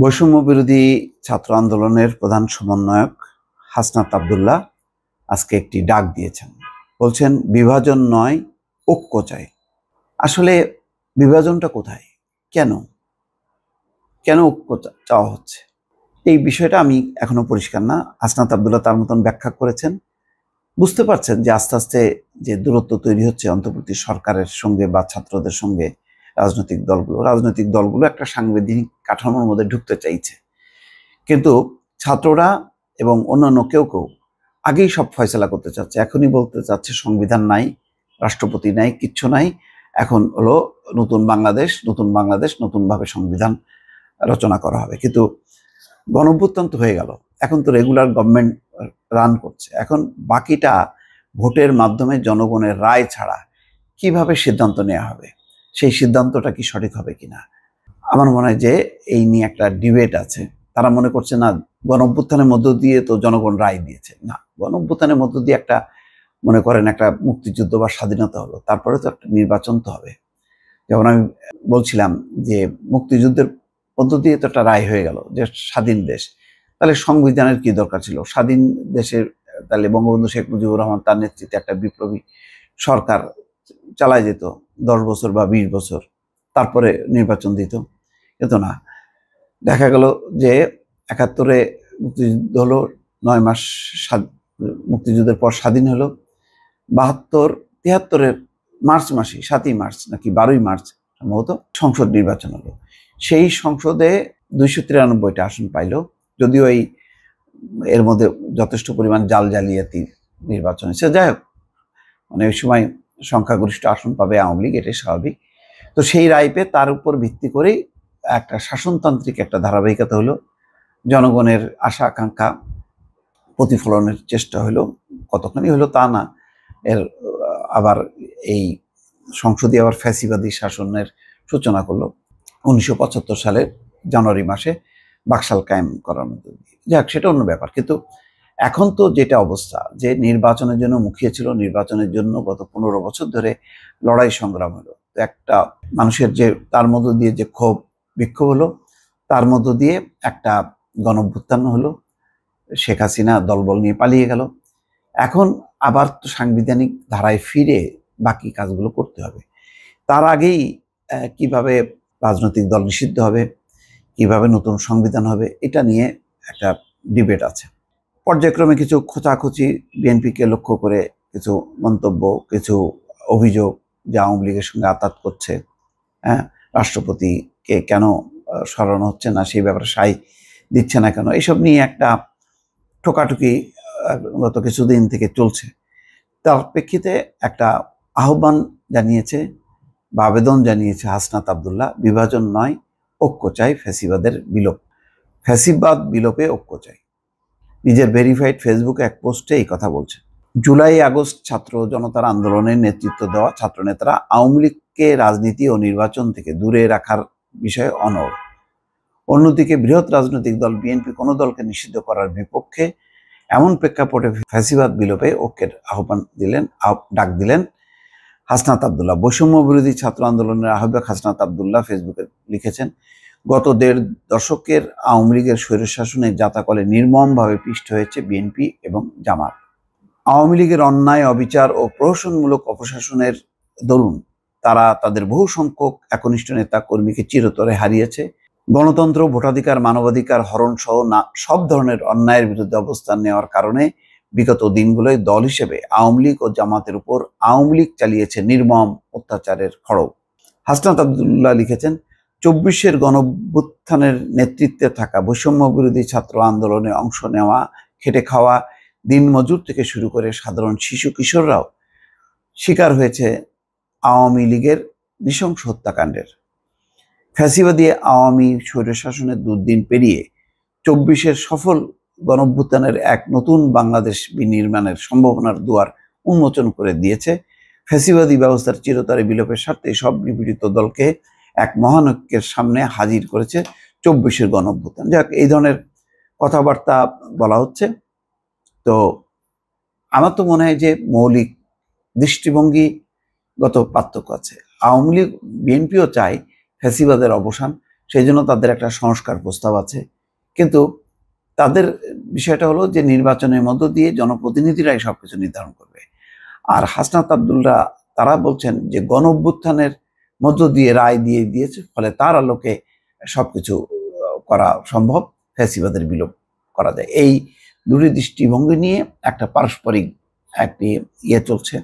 বৈষম্য বিরোধী ছাত্র আন্দোলনের প্রধান সমন্বয়ক হাসনাত আব্দুল্লাহ আজকে একটি ডাক দিয়েছেন। বলছেন বিভাজন নয়, ঐক্য চাই। আসলে বিভাজনটা কোথায়, কেন কেন ঐক্য চাওয়া হচ্ছে, এই বিষয়টা আমি এখনো পরিষ্কার না। হাসনাত আব্দুল্লাহ তার মতন ব্যাখ্যা করেছেন। বুঝতে পারছেন যে আস্তে আস্তে যে দূরত্ব তৈরি হচ্ছে অন্তর্বর্তী সরকারের সঙ্গে বা ছাত্রদের সঙ্গে। রাজনৈতিক দলগুলো একটা সাংবিধানিক কাঠামোর মধ্যে ঢুকতে চাইছে, কিন্তু ছাত্ররা এবং অন্যান্য কেউ আগেই সব ফয়সলা করতে চাচ্ছে। এখনই বলতে চাচ্ছে সংবিধান নাই, রাষ্ট্রপতি নাই, কিচ্ছু নাই, এখন হলো নতুনভাবে সংবিধান রচনা করা হবে। কিন্তু গণঅভ্যুত্থান তো হয়ে গেল, এখন তো রেগুলার গভর্নমেন্ট রান করছে। এখন বাকিটা ভোটের মাধ্যমে জনগণের রায় ছাড়া কিভাবে সিদ্ধান্ত নেওয়া হবে, সেই সিদ্ধান্তটা কি সঠিক হবে কিনা আমার মনে হয় যে এই নিয়ে একটা ডিবেট আছে। তারা মনে করছে না গণঅভ্যুত্থানের মধ্য দিয়ে তো জনগণ রায় দিয়েছে, না, গণঅভ্যুত্থানের মধ্য দিয়ে একটা মনে করেন একটা মুক্তিযুদ্ধ বা স্বাধীনতা হলো, তারপরে তো একটা নির্বাচন তো হবে। যেমন আমি বলছিলাম যে মুক্তিযুদ্ধের মধ্য দিয়ে তো একটা রায় হয়ে গেল যে স্বাধীন দেশ, তাহলে সংবিধানের কি দরকার ছিল? স্বাধীন দেশের তাহলে বঙ্গবন্ধু শেখ মুজিবুর রহমান তার নেতৃত্বে একটা বিপ্লবী সরকার চালায় যেত 10 বছর বা 20 বছর, তারপরে নির্বাচন দিত। কিন্তু না, দেখা গেল যে 71-এ মুক্তিযুদ্ধ হলো, 9 মাস মুক্তিযুদ্ধের পর স্বাধীন হলো, 72-73-এর মার্চ মাসে 7ই মার্চ নাকি 12ই মার্চ সম্ভবত সংসদ নির্বাচন হলো। সেই সংসদে 293টা আসন পাইল, যদিও এর মধ্যে যথেষ্ট পরিমাণ জালিয়াতি নির্বাচন হয়েছে। যাই হোক, মানে ওই সময় সংখ্যাগরিষ্ঠ আসন পাবে আওয়ামী লীগ, এটাই স্বাভাবিক। তো সেই রায় পেয়ে তার উপর ভিত্তি করেই একটা শাসনতান্ত্রিক একটা ধারাবাহিকতা হলো, জনগণের আশা আকাঙ্ক্ষা প্রতিফলনের চেষ্টা হলো, কতখানি হলো তা না। আবার এই সংসদে আবার ফ্যাসিবাদী শাসনের সূচনা করলো 1975 সালের জানুয়ারি মাসে বাকশাল কায়েম করার মধ্যে দিয়ে। যাক, সেটা অন্য ব্যাপার। কিন্তু এখন তো যেটা অবস্থা, যে নির্বাচনের জন্য মুখিয়ে ছিল, নির্বাচনের জন্য গত 15 বছর ধরে লড়াই সংগ্রাম হলো, তো একটা মানুষের যে তার মধ্য দিয়ে যে ক্ষোভ বিক্ষোভ হলো, তার মধ্য দিয়ে একটা গণঅভ্যুত্থান হলো, শেখ হাসিনা দলবল নিয়ে পালিয়ে গেল। এখন আবার তো সাংবিধানিক ধারায় ফিরে বাকি কাজগুলো করতে হবে। তার আগেই কিভাবে রাজনৈতিক দল নিষিদ্ধ হবে, কিভাবে নতুন সংবিধান হবে, এটা নিয়ে একটা ডিবেট আছে। পর্যায়ক্রমে কিছু খোঁচাখুচি, বিএনপিকে লক্ষ্য করে কিছু মন্তব্য, কিছু অভিযোগ যে আওয়ামী লীগের সঙ্গে আতাত করছে, হ্যাঁ, রাষ্ট্রপতিকে কেন সরানো হচ্ছে না, সেই ব্যাপারে সাই দিচ্ছে না কেন, এইসব নিয়ে একটা ঠোকাঠুকি গত কিছুদিন থেকে চলছে। তার প্রেক্ষিতে একটা আহ্বান জানিয়েছে বা আবেদন জানিয়েছে হাসনাত আব্দুল্লাহ, বিভাজন নয়, ঐক্য চাই, ফ্যাসিবাদের বিলোপ, ফ্যাসিবাদ বিলোপে ঐক্য চাই। নিজের ভেরিফাইড ফেসবুকে এক পোস্টে এই কথা বলছে। জুলাই আগস্ট ছাত্র জনতার আন্দোলনের নেতৃত্ব দেওয়া ছাত্রনেতারা আওয়ামী লীগকে রাজনীতি ও নির্বাচন থেকে দূরে রাখার বিষয়ে অনড়। অন্যদিকে বৃহৎ রাজনৈতিক দল বিএনপি কোনো দলকে নিষিদ্ধ করার বিপক্ষে। এমন প্রেক্ষাপটে ফ্যাসিবাদ বিলোপে ঐক্যের ডাক দিলেন হাসনাত আব্দুল্লাহ। বৈষম্য বিরোধী ছাত্র আন্দোলনের আহ্বায়ক হাসনাত আব্দুল্লাহ ফেসবুকে লিখেছেন, গত 1.5 দশকের আওয়ামী লীগের স্বৈরশাসনের জাতাকলে নির্মমভাবে পিষ্ট হয়েছে বিএনপি এবং জামাত। আওয়ামী লীগের অন্যায়, অবিচার ও প্রহসনমূলক অপশাসনের দরুন তারা তাদের বহু সংখ্যক একনিষ্ঠ নেতা কর্মীকে চিরতরে হারিয়েছে। গণতন্ত্র, ভোটাধিকার, মানবাধিকার হরণ সহ সব ধরনের অন্যায়ের বিরুদ্ধে অবস্থান নেওয়ার কারণে বিগত দিনগুলোয় দল হিসেবে আওয়ামী লীগ ও জামাতের উপর আওয়ামী লীগ চালিয়েছে নির্মম অত্যাচারের খড়গ। হাসনাত আব্দুল্লাহ লিখেছেন, 24-এর গণঅভ্যুত্থানের নেতৃত্বে থাকা বৈষম্য বিরোধী ছাত্র আন্দোলনে অংশ নেওয়া, খেটে খাওয়া দিনমজুর থেকে শুরু করে সাধারণ শিশু কিশোররাও শিকার হয়েছে আওয়ামী লীগের নৃশংস হত্যাকাণ্ডের। ফ্যাসিবাদী আওয়ামী স্বৈরশাসনের দুর্দিন পেরিয়ে 24-এর সফল গণঅভ্যুত্থানের এক নতুন বাংলাদেশ বিনির্মাণের সম্ভাবনার দুয়ার উন্মোচন করে দিয়েছে। ফ্যাসিবাদী ব্যবস্থার চিরতরে বিলোপের স্বার্থে সব নিপীড়িত দলকে এক মহানৈক্যের সামনে হাজির করেছে 24-এর গণঅভ্যুত্থান। যাক, এই ধরনের কথাবার্তা বলা হচ্ছে। তো আমার তো মনে হয় যে মৌলিক দৃষ্টিভঙ্গিগত পার্থক্য আছে। আওয়ামী লীগ, বিএনপিও চায় ফ্যাসিবাদের অবসান, সেই জন্য তাদের একটা সংস্কার প্রস্তাব আছে। কিন্তু তাদের বিষয়টা হলো যে নির্বাচনের মধ্য দিয়ে জনপ্রতিনিধিরাই সবকিছু নির্ধারণ করবে। আর হাসনাত আব্দুল্লাহ তারা বলছেন যে গণ অভ্যুত্থানের মধ্য দিয়ে রায় দিয়ে দিয়েছে, ফলে তার আলোকে সবকিছু করা সম্ভব, ফ্যাসিবাদের বিলোপ করা যায়। এই দুটি দৃষ্টিভঙ্গি নিয়ে একটা পারস্পরিক একটি চলছে,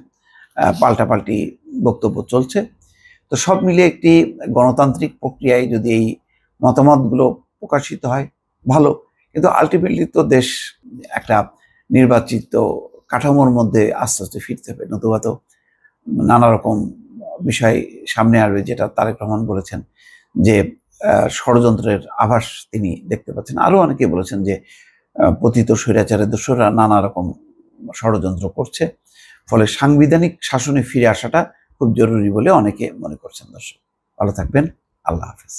পাল্টাপাল্টি বক্তব্য চলছে। তো সব মিলে একটি গণতান্ত্রিক প্রক্রিয়ায় যদি এই মতামতগুলো প্রকাশিত হয় ভালো, কিন্তু আলটিমেটলি তো দেশ একটা নির্বাচিত কাঠামোর মধ্যে আস্তে আস্তে ফিরতে হবে, নতুবা তো নানা রকম বিষয় সামনে আসবে, যেটা তারেক রহমান বলেছেন যে ষড়যন্ত্রের আভাস তিনি দেখতে পাচ্ছেন। আরো অনেকে বলেছেন যে পতিত স্বৈরাচারের দোসররা নানা রকম ষড়যন্ত্র করছে, ফলে সাংবিধানিক শাসনে ফিরে আসাটা খুব জরুরি বলে অনেকে মনে করছেন। দর্শক ভালো থাকবেন, আল্লাহ হাফেজ।